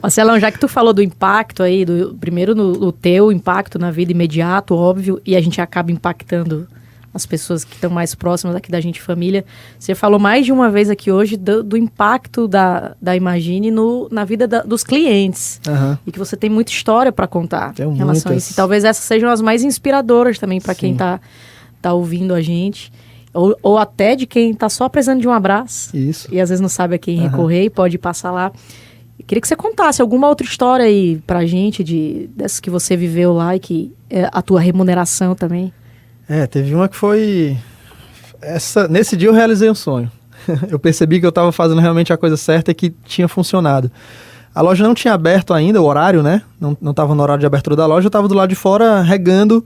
S1: Marcelão, já que tu falou do impacto aí, primeiro no teu impacto na vida imediato, óbvio, e a gente acaba impactando as pessoas que estão mais próximas aqui da gente, família. Você falou mais de uma vez aqui hoje do impacto da Imagine na vida dos clientes. E que você tem muita história para contar em relação a isso. E talvez essas sejam as mais inspiradoras também para quem tá ouvindo a gente. Ou até de quem tá só precisando de um abraço.
S4: Isso.
S1: E às vezes não sabe a quem recorrer e pode passar lá. Eu queria que você contasse alguma outra história aí pra gente, dessas que você viveu lá e que é a tua remuneração também.
S4: Teve uma que foi... Nesse dia eu realizei um sonho. Eu percebi que eu estava fazendo realmente a coisa certa e que tinha funcionado. A loja não tinha aberto ainda, o horário, né? Não estava no horário de abertura da loja, eu estava do lado de fora regando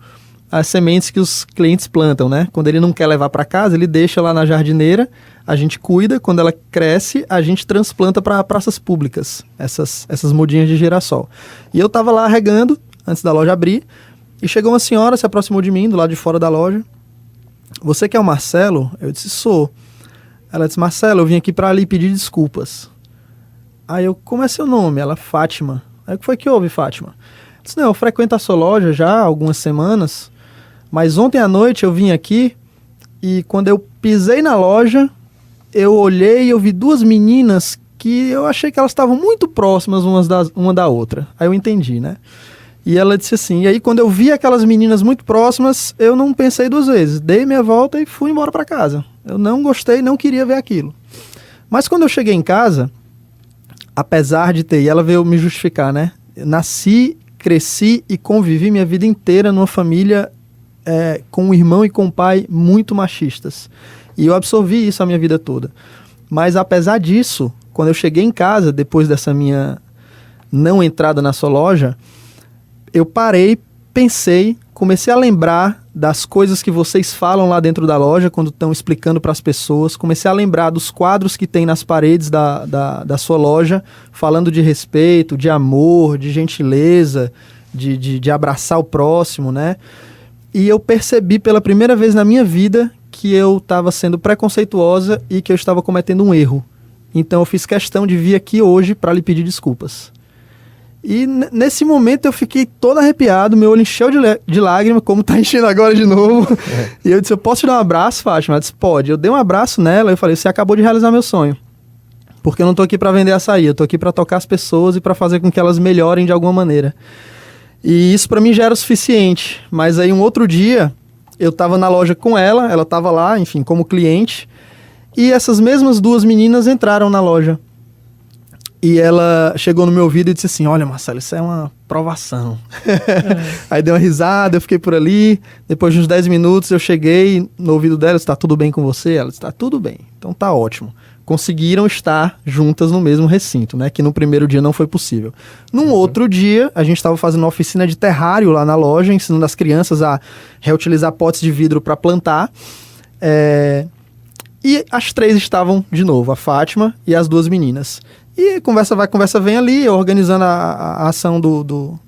S4: as sementes que os clientes plantam, né? Quando ele não quer levar para casa, ele deixa lá na jardineira, a gente cuida, quando ela cresce, a gente transplanta para praças públicas, essas mudinhas de girassol. E eu estava lá regando, antes da loja abrir, e chegou uma senhora, se aproximou de mim, do lado de fora da loja. Você que é o Marcelo? Eu disse, sou. Ela disse, Marcelo, eu vim aqui para lhe pedir desculpas. Aí eu, como é seu nome? Ela, Fátima. Aí o que foi que houve, Fátima? Eu disse, não, eu frequento a sua loja já há algumas semanas, mas ontem à noite eu vim aqui e quando eu pisei na loja, eu olhei e eu vi duas meninas que eu achei que elas estavam muito próximas uma da outra. Aí eu entendi, né? E ela disse assim, e aí quando eu vi aquelas meninas muito próximas, eu não pensei duas vezes. Dei minha volta e fui embora para casa. Eu não gostei, não queria ver aquilo. Mas quando eu cheguei em casa, apesar de ter... E ela veio me justificar, né? Eu nasci, cresci e convivi minha vida inteira numa família com um irmão e com um pai muito machistas. E eu absorvi isso a minha vida toda. Mas apesar disso, quando eu cheguei em casa, depois dessa minha não entrada na sua loja, eu parei, pensei, comecei a lembrar das coisas que vocês falam lá dentro da loja quando estão explicando para as pessoas. Comecei a lembrar dos quadros que tem nas paredes da sua loja, falando de respeito, de amor, de gentileza, de abraçar o próximo, né? E eu percebi pela primeira vez na minha vida que eu estava sendo preconceituosa e que eu estava cometendo um erro. Então eu fiz questão de vir aqui hoje para lhe pedir desculpas. E nesse momento eu fiquei todo arrepiado, meu olho encheu de lágrima, como tá enchendo agora de novo. E eu disse, eu posso te dar um abraço, Fátima? Ela disse, pode. Eu dei um abraço nela e falei, você acabou de realizar meu sonho. Porque eu não tô aqui para vender açaí, eu tô aqui para tocar as pessoas e para fazer com que elas melhorem de alguma maneira. E isso para mim já era o suficiente. Mas aí um outro dia, eu tava na loja com ela tava lá, enfim, como cliente. E essas mesmas duas meninas entraram na loja. E ela chegou no meu ouvido e disse assim, olha, Marcelo, isso é uma provação. Aí deu uma risada, eu fiquei por ali. Depois de uns 10 minutos eu cheguei no ouvido dela, está tudo bem com você? Ela disse, está tudo bem, então tá ótimo. Conseguiram estar juntas no mesmo recinto, né? Que no primeiro dia não foi possível. Num outro dia, a gente estava fazendo uma oficina de terrário lá na loja, ensinando as crianças a reutilizar potes de vidro para plantar. E as três estavam de novo, a Fátima e as duas meninas. E conversa vai, conversa vem ali, eu organizando a ação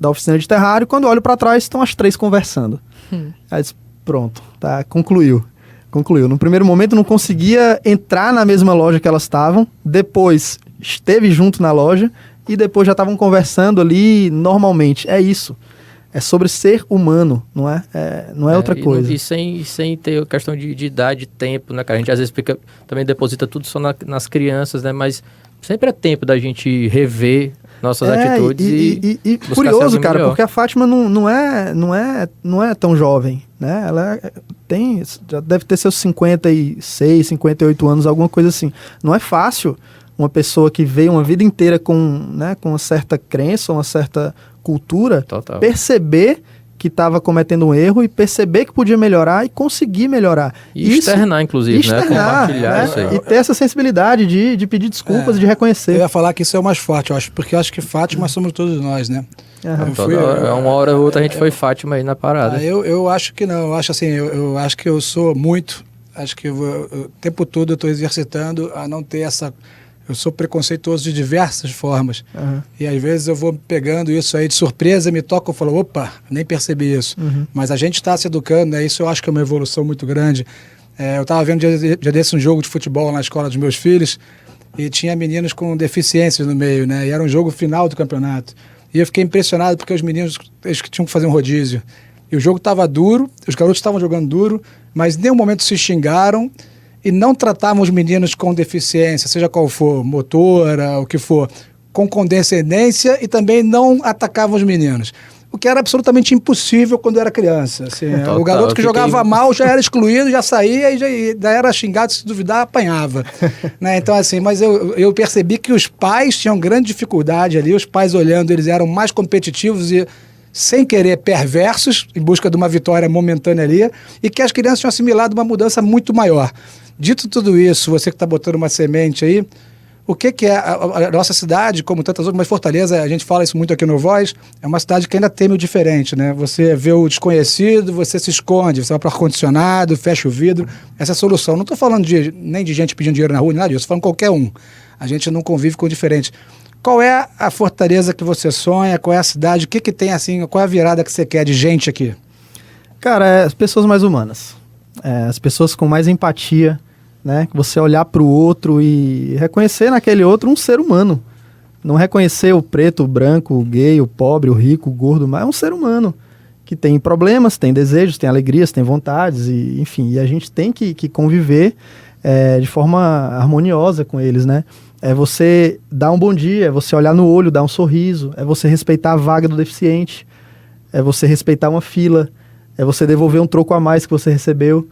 S4: da oficina de terrário. Quando eu olho para trás, estão as três conversando. Aí disse, pronto, tá, concluiu. No primeiro momento não conseguia entrar na mesma loja que elas estavam, depois esteve junto na loja e depois já estavam conversando ali normalmente. É isso. É sobre ser humano, não é? Não é outra coisa.
S3: E sem ter questão de idade, tempo, né, cara? A gente às vezes também deposita tudo só nas crianças, né? Mas sempre é tempo da gente rever nossas atitudes
S4: e curioso, cara, melhor. Porque a Fátima não é tão jovem, né? Ela já deve ter seus 56, 58 anos, alguma coisa assim. Não é fácil uma pessoa que veio uma vida inteira com uma certa crença, uma certa cultura,
S3: Total.
S4: Perceber que estava cometendo um erro e perceber que podia melhorar e conseguir melhorar.
S3: E externar, inclusive, né? Compartilhar isso aí.
S4: E ter essa sensibilidade de pedir desculpas, de reconhecer.
S2: Eu ia falar que isso é o mais forte, eu acho, porque eu acho que Fátima somos todos nós, né?
S3: Uma hora ou outra a gente foi Fátima aí na parada.
S2: Eu acho que não, eu acho assim, eu acho que eu sou muito, acho que o tempo todo eu estou exercitando a não ter essa... Eu sou preconceituoso de diversas formas. E às vezes eu vou pegando isso aí de surpresa, me toca e falo, opa, nem percebi isso. Mas a gente está se educando, né? Isso eu acho que é uma evolução muito grande. Eu estava vendo dia desse um jogo de futebol na escola dos meus filhos e tinha meninos com deficiências no meio, né? E era um jogo final do campeonato. E eu fiquei impressionado porque os meninos eles tinham que fazer um rodízio. E o jogo estava duro, os garotos estavam jogando duro, mas em nenhum momento se xingaram e não tratavam os meninos com deficiência, seja qual for, motora, o que for, com condescendência e também não atacavam os meninos. O que era absolutamente impossível quando eu era criança. Assim, o garoto que jogava mal já era excluído, já saía e já era xingado, se duvidar, apanhava. Né? Então, assim, mas eu percebi que os pais tinham grande dificuldade ali, os pais olhando, eles eram mais competitivos e sem querer perversos, em busca de uma vitória momentânea ali, e que as crianças tinham assimilado uma mudança muito maior. Dito tudo isso, você que está botando uma semente aí, o que é a nossa cidade, como tantas outras, mas Fortaleza, a gente fala isso muito aqui no Voz, é uma cidade que ainda teme o diferente, né? Você vê o desconhecido, você se esconde, você vai para o ar-condicionado, fecha o vidro, essa é a solução. Não estou falando nem de gente pedindo dinheiro na rua, nada disso, estou falando qualquer um. A gente não convive com o diferente. Qual é a Fortaleza que você sonha? Qual é a cidade? O que tem assim? Qual é a virada que você quer de gente aqui?
S4: Cara, as pessoas mais humanas. As pessoas com mais empatia, né? Você olhar para o outro e reconhecer naquele outro um ser humano. Não reconhecer o preto, o branco, o gay, o pobre, o rico, o gordo, mas é um ser humano que tem problemas, tem desejos, tem alegrias, tem vontades, e, enfim, e a gente tem que conviver de forma harmoniosa com eles, né? É você dar um bom dia, é você olhar no olho, dar um sorriso, é você respeitar a vaga do deficiente, é você respeitar uma fila, é você devolver um troco a mais que você recebeu,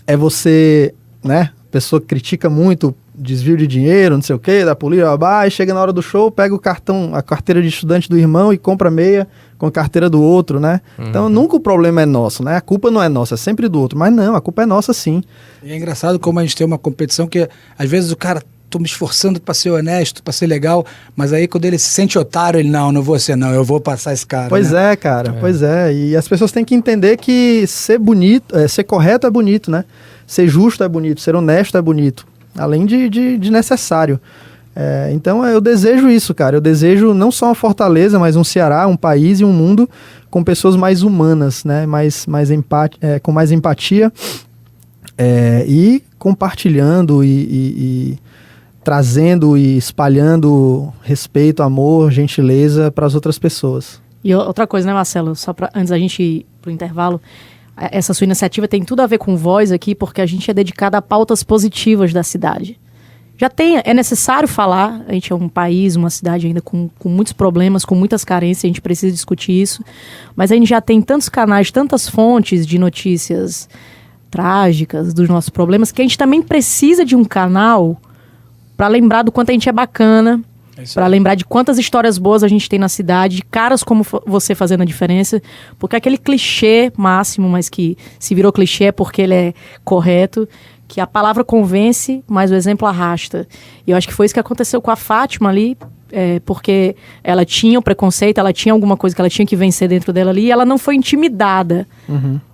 S4: é você, né, a pessoa critica muito desvio de dinheiro, não sei o que, da polícia, e chega na hora do show, pega o cartão, a carteira de estudante do irmão e compra meia com a carteira do outro, né? Então nunca o problema é nosso, né? A culpa não é nossa, é sempre do outro, mas não, a culpa é nossa sim.
S2: E é engraçado como a gente tem uma competição que às vezes o cara tô me esforçando para ser honesto, para ser legal, mas aí quando ele se sente otário, ele, não vou ser não, eu vou passar esse cara.
S4: Pois
S2: né?
S4: é, cara, pois é. E as pessoas têm que entender que ser bonito, ser correto é bonito, né? Ser justo é bonito, ser honesto é bonito, além de necessário. Então eu desejo isso, cara. Eu desejo não só uma Fortaleza, mas um Ceará, um país e um mundo com pessoas mais humanas, né? Com mais empatia e compartilhando e trazendo e espalhando respeito, amor, gentileza para as outras pessoas.
S1: E outra coisa, né, Marcelo? Só antes da gente ir pro intervalo, essa sua iniciativa tem tudo a ver com voz aqui, porque a gente é dedicado a pautas positivas da cidade. É necessário falar, a gente é um país, uma cidade ainda com muitos problemas, com muitas carências, a gente precisa discutir isso, mas a gente já tem tantos canais, tantas fontes de notícias trágicas dos nossos problemas, que a gente também precisa de um canal para lembrar do quanto a gente é bacana, para lembrar de quantas histórias boas a gente tem na cidade, de caras como você fazendo a diferença, porque aquele clichê máximo, mas que se virou clichê é porque ele é correto, que a palavra convence, mas o exemplo arrasta. E eu acho que foi isso que aconteceu com a Fátima ali, porque ela tinha o preconceito, ela tinha alguma coisa que ela tinha que vencer dentro dela ali, e ela não foi intimidada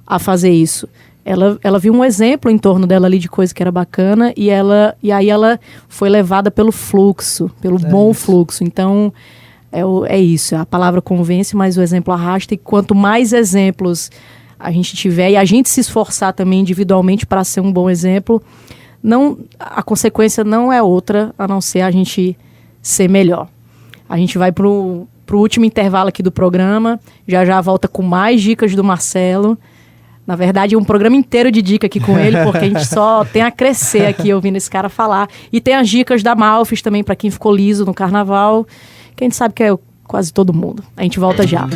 S1: a fazer isso. Ela viu um exemplo em torno dela ali de coisa que era bacana, e aí ela foi levada pelo fluxo, pelo bom fluxo. Então, é isso, a palavra convence, mas o exemplo arrasta, e quanto mais exemplos a gente tiver e a gente se esforçar também individualmente para ser um bom exemplo, a consequência não é outra a não ser a gente ser melhor. A gente vai pro último intervalo aqui do programa, já volta com mais dicas do Marcelo. Na verdade, é um programa inteiro de dica aqui com ele, porque a gente só tem a crescer aqui ouvindo esse cara falar. E tem as dicas da Malfis também, para quem ficou liso no carnaval, que a gente sabe que é quase todo mundo. A gente volta já.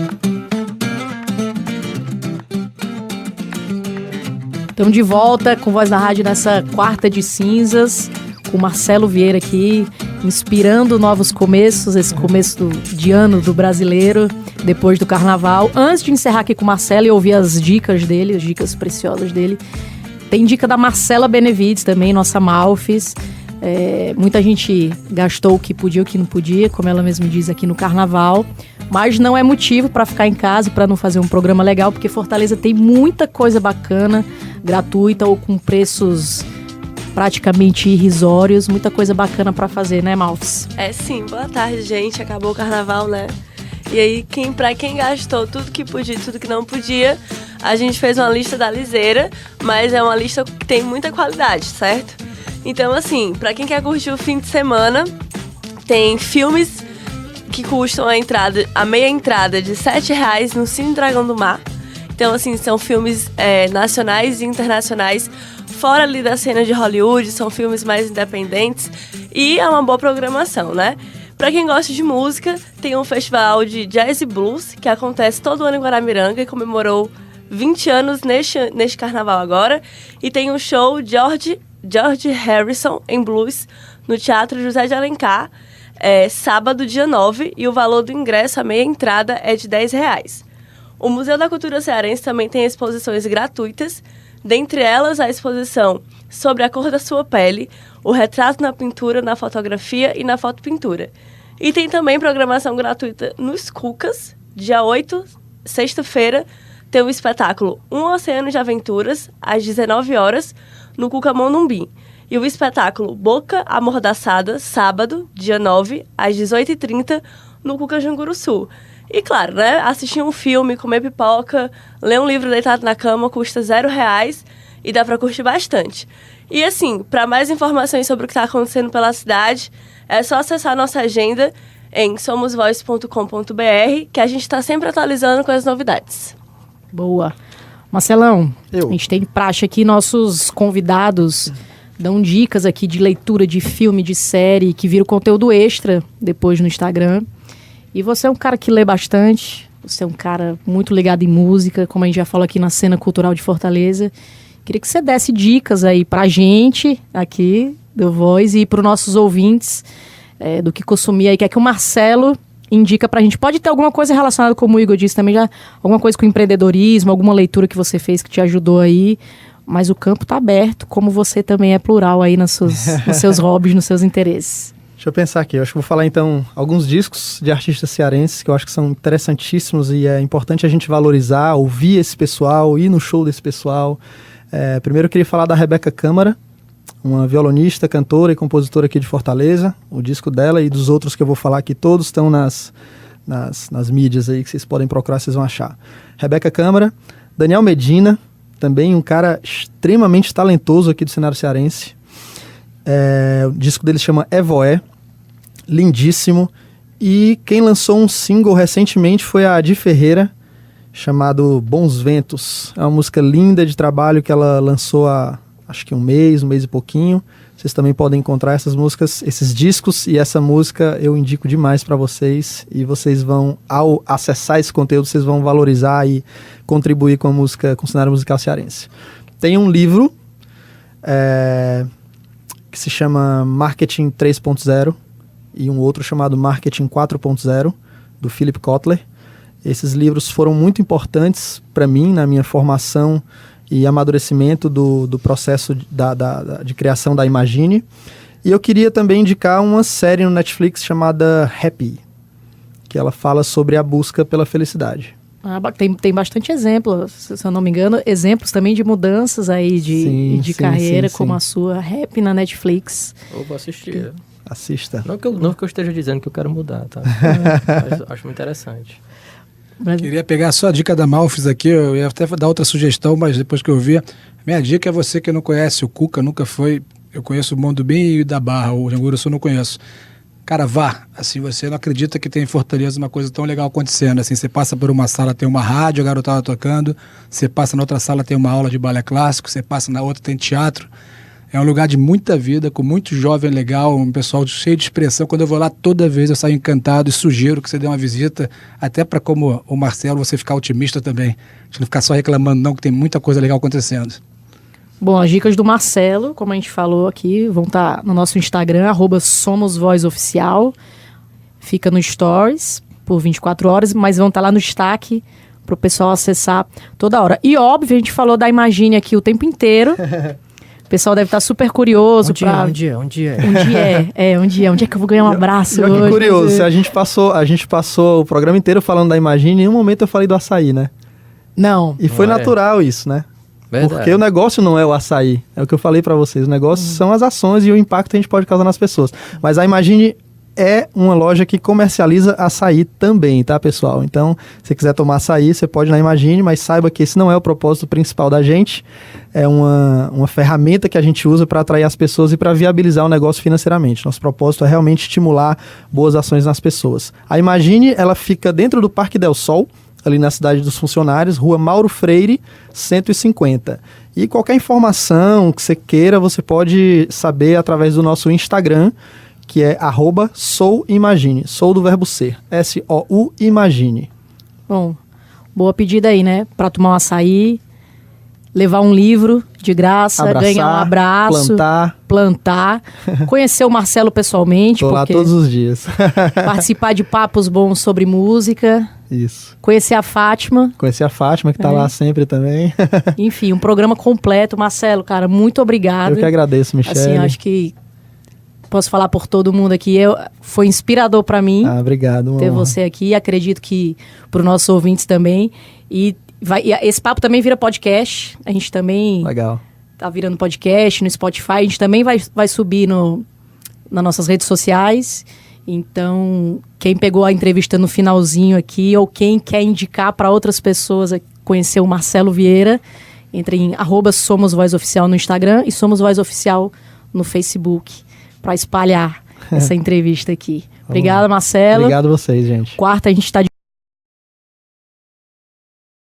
S1: Estamos de volta com Voz da Rádio nessa quarta de cinzas, com o Marcelo Vieira aqui, inspirando novos começos, esse começo de ano do brasileiro, depois do carnaval. Antes de encerrar aqui com o Marcelo e ouvir as dicas dele, as dicas preciosas dele, tem dica da Marcela Benevides também, nossa Malfis. Muita gente gastou o que podia e o que não podia, como ela mesma diz aqui no carnaval, mas não é motivo para ficar em casa e para não fazer um programa legal, porque Fortaleza tem muita coisa bacana, gratuita ou com preços praticamente irrisórios, muita coisa bacana para fazer, né, Malfis?
S6: Sim, boa tarde, gente, acabou o carnaval, né? E aí, pra quem gastou tudo que podia e tudo que não podia, a gente fez uma lista da liseira, mas é uma lista que tem muita qualidade, certo? Então, assim, pra quem quer curtir o fim de semana, tem filmes que custam a meia entrada de R$7 no Cine Dragão do Mar. Então, assim, são filmes nacionais e internacionais, fora ali da cena de Hollywood, são filmes mais independentes e é uma boa programação, né? Pra quem gosta de música, tem um festival de Jazz e Blues, que acontece todo ano em Guaramiranga e comemorou 20 anos neste carnaval agora. E tem um show George Harrison em Blues no Teatro José de Alencar, sábado, dia 9, e o valor do ingresso, a meia entrada, é de R$10. O Museu da Cultura Cearense também tem exposições gratuitas, dentre elas a exposição Sobre a Cor da Sua Pele, o retrato na pintura, na fotografia e na fotopintura. E tem também programação gratuita nos Cucas, dia 8, sexta-feira, tem o espetáculo Um Oceano de Aventuras, às 19 horas, no Cuca Monumbi. E o espetáculo Boca Amordaçada, sábado, dia 9, às 18h30, no Cuca Janguruçu. E claro, né, assistir um filme, comer pipoca, ler um livro deitado na cama custa R$0 e dá pra curtir bastante. E assim, para mais informações sobre o que está acontecendo pela cidade, é só acessar a nossa agenda em somosvoz.com.br, que a gente está sempre atualizando com as novidades.
S1: Boa. Marcelão, a gente tem praxe aqui, nossos convidados dão dicas aqui de leitura de filme, de série, que vira conteúdo extra depois no Instagram. E você é um cara que lê bastante, você é um cara muito ligado em música, como a gente já falou aqui na cena cultural de Fortaleza. Queria que você desse dicas aí pra gente aqui do Voz e para os nossos ouvintes do que consumir aí, que é que o Marcelo indica pra gente. Pode ter alguma coisa relacionada, como o Igor disse também, já alguma coisa com empreendedorismo, alguma leitura que você fez que te ajudou aí, mas o campo está aberto, como você também é plural aí nos seus hobbies, nos seus interesses.
S4: Deixa eu pensar aqui, eu acho que vou falar então alguns discos de artistas cearenses que eu acho que são interessantíssimos e é importante a gente valorizar, ouvir esse pessoal, ir no show desse pessoal. Primeiro eu queria falar da Rebeca Câmara, uma violonista, cantora e compositora aqui de Fortaleza. O disco dela e dos outros que eu vou falar aqui, todos estão nas mídias aí que vocês podem procurar, vocês vão achar. Rebeca Câmara, Daniel Medina, também um cara extremamente talentoso aqui do cenário cearense. O disco dele se chama Evoé, lindíssimo. E quem lançou um single recentemente foi a Adi Ferreira, chamado Bons Ventos. É uma música linda de trabalho que ela lançou há acho que um mês e pouquinho. Vocês também podem encontrar essas músicas, esses discos e essa música eu indico demais para vocês. E vocês vão, ao acessar esse conteúdo, vocês vão valorizar e contribuir com a música, com o cenário musical cearense. Tem um livro que se chama Marketing 3.0 e um outro chamado Marketing 4.0, do Philip Kotler. Esses livros foram muito importantes para mim, na minha formação e amadurecimento do processo de criação da Imagine. E eu queria também indicar uma série no Netflix chamada Happy, que ela fala sobre a busca pela felicidade.
S1: Tem bastante exemplo, se eu não me engano, exemplos também de mudanças aí de carreira, como a sua, Happy na Netflix.
S3: Eu vou assistir.
S4: Assista.
S3: Não que eu esteja dizendo que eu quero mudar, tá? Mas acho muito interessante.
S2: Queria pegar só a dica da Malfis aqui, eu ia até dar outra sugestão, mas depois que eu vi, minha dica é você que não conhece o Cuca, nunca foi, eu conheço o Mondubim e da Barra, o Janguruçu eu não conheço. Cara, vá, assim, você não acredita que tem em Fortaleza uma coisa tão legal acontecendo, assim, você passa por uma sala, tem uma rádio, a garotada tocando, você passa na outra sala, tem uma aula de balé clássico, você passa na outra, tem teatro. É um lugar de muita vida, com muito jovem legal, um pessoal cheio de expressão. Quando eu vou lá, toda vez eu saio encantado e sugiro que você dê uma visita, até para, como o Marcelo, você ficar otimista também. A gente não ficar só reclamando não, que tem muita coisa legal acontecendo.
S1: Bom, as dicas do Marcelo, como a gente falou aqui, vão estar no nosso Instagram, @SomosVozOficial. Fica no Stories por 24 horas, mas vão estar lá no destaque para o pessoal acessar toda hora. E óbvio, a gente falou da Imagine aqui o tempo inteiro. O pessoal deve estar super curioso. Onde é que eu vou ganhar um abraço hoje?
S4: Que curioso, a gente passou o programa inteiro falando da Imagine e em um momento eu falei do açaí, né?
S1: Não.
S4: E foi natural isso, né?
S3: Verdade.
S4: Porque o negócio não é o açaí, é o que eu falei pra vocês. O negócio são as ações e o impacto que a gente pode causar nas pessoas. Mas a Imagine é uma loja que comercializa açaí também, tá, pessoal? Então, se você quiser tomar açaí, você pode ir na Imagine, mas saiba que esse não é o propósito principal da gente. É uma ferramenta que a gente usa para atrair as pessoas e para viabilizar o negócio financeiramente. Nosso propósito é realmente estimular boas ações nas pessoas. A Imagine, ela fica dentro do Parque Del Sol, ali na Cidade dos Funcionários, Rua Mauro Freire, 150. E qualquer informação que você queira, você pode saber através do nosso Instagram, que é @souimagine, sou do verbo ser, S-O-U Imagine.
S1: Bom, boa pedida aí, né? Para tomar um açaí, levar um livro de graça,
S4: abraçar,
S1: ganhar um abraço, plantar, conhecer o Marcelo pessoalmente.
S4: Tô lá todos os dias.
S1: Participar de papos bons sobre música.
S4: Isso.
S1: Conhecer a Fátima.
S4: Conhecer a Fátima, que tá lá sempre também.
S1: Enfim, um programa completo. Marcelo, cara, muito obrigado.
S4: Eu que agradeço, Michele.
S1: Assim, acho que posso falar por todo mundo aqui. Foi inspirador para mim.
S4: Obrigado.
S1: Ter você aqui. Acredito que para os nossos ouvintes também. E esse papo também vira podcast. A gente também tá virando podcast no Spotify. A gente também vai subir nas nossas redes sociais. Então, quem pegou a entrevista no finalzinho aqui ou quem quer indicar para outras pessoas conhecer o Marcelo Vieira, entre em @SomosVozOficial no Instagram e SomosVozOficial no Facebook para espalhar essa entrevista aqui. Obrigada, Marcelo.
S4: Obrigado a vocês, gente.
S1: Quarta, a gente está de